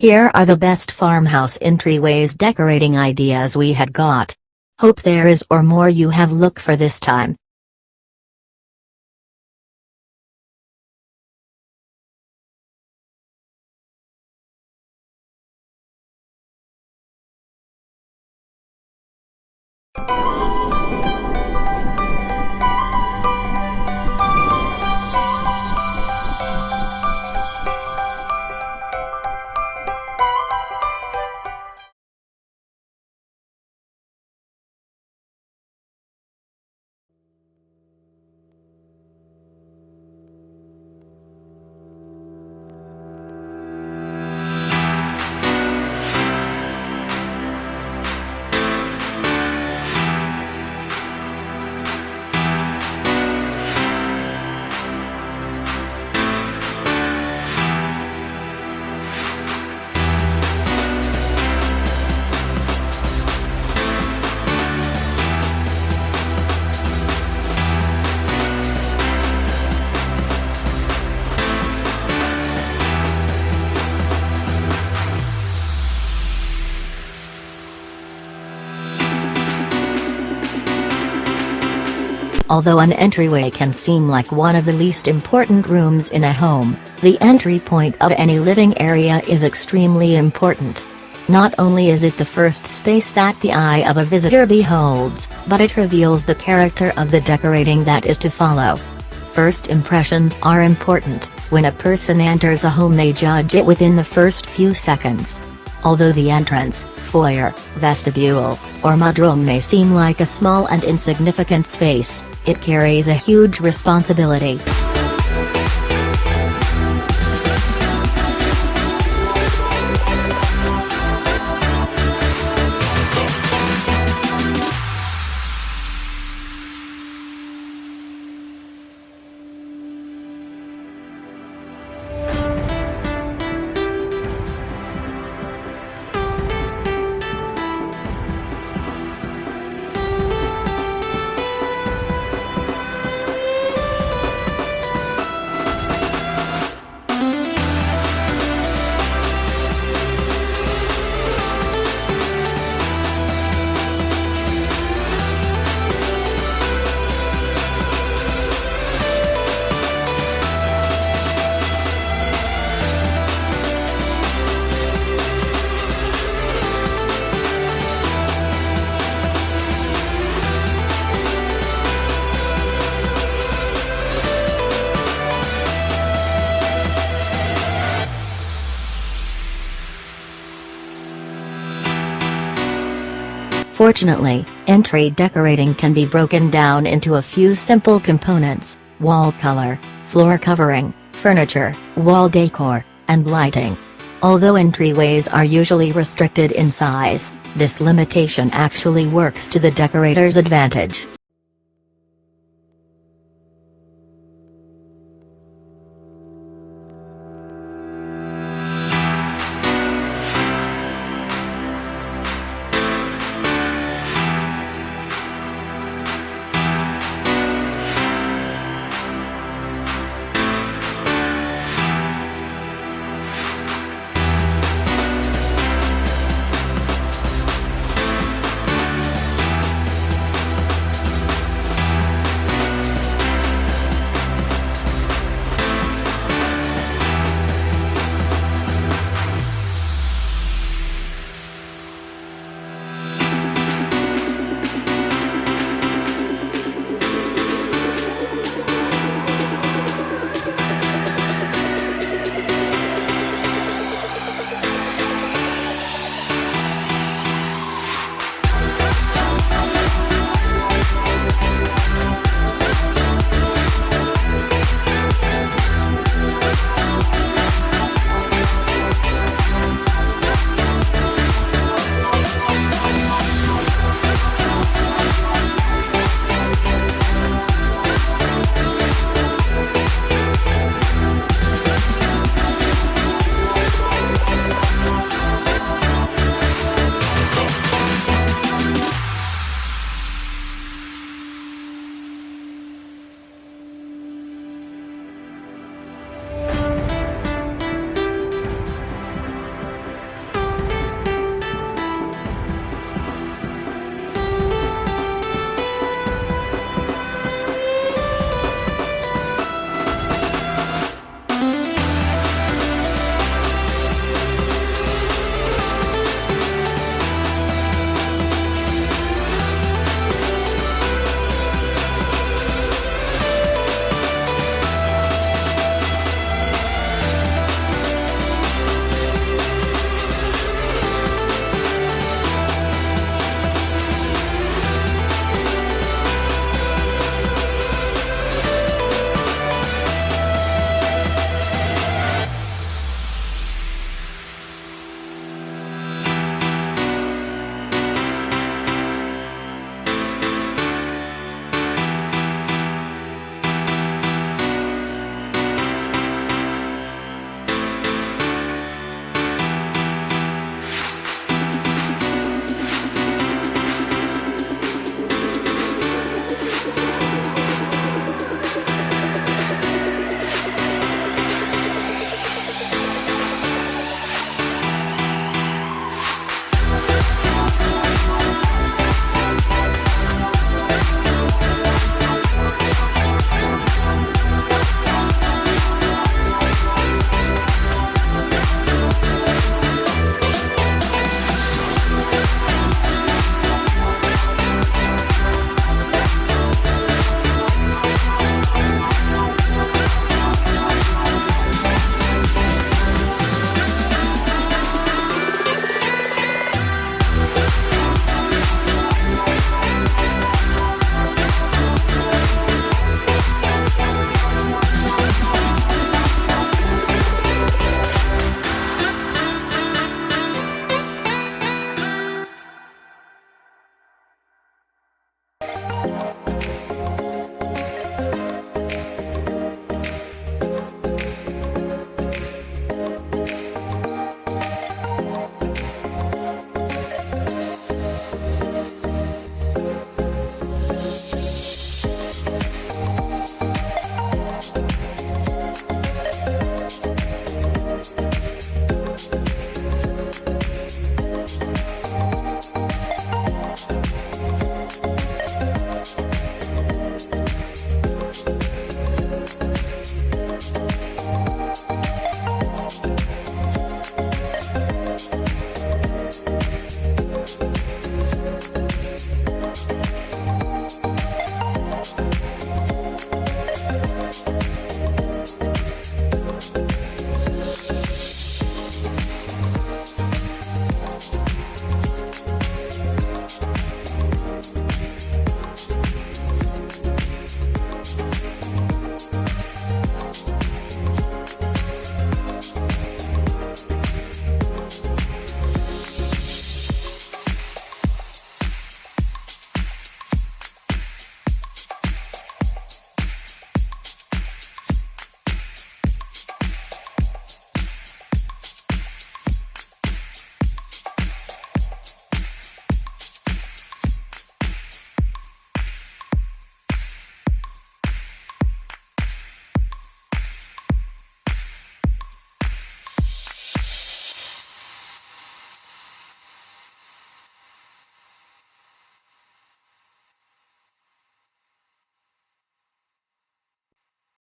Here are the best farmhouse entryways decorating ideas we had got. Hope there is or more you have look for this time. Although an entryway can seem like one of the least important rooms in a home, the entry point of any living area is extremely important. Not only is it the first space that the eye of a visitor beholds, but it reveals the character of the decorating that is to follow. First impressions are important. When a person enters a home, they judge it within the first few seconds. Although the entrance, foyer, vestibule, or mudroom may seem like a small and insignificant space, it carries a huge responsibility. Fortunately, entry decorating can be broken down into a few simple components: wall color, floor covering, furniture, wall decor, and lighting. Although entryways are usually restricted in size, this limitation actually works to the decorator's advantage.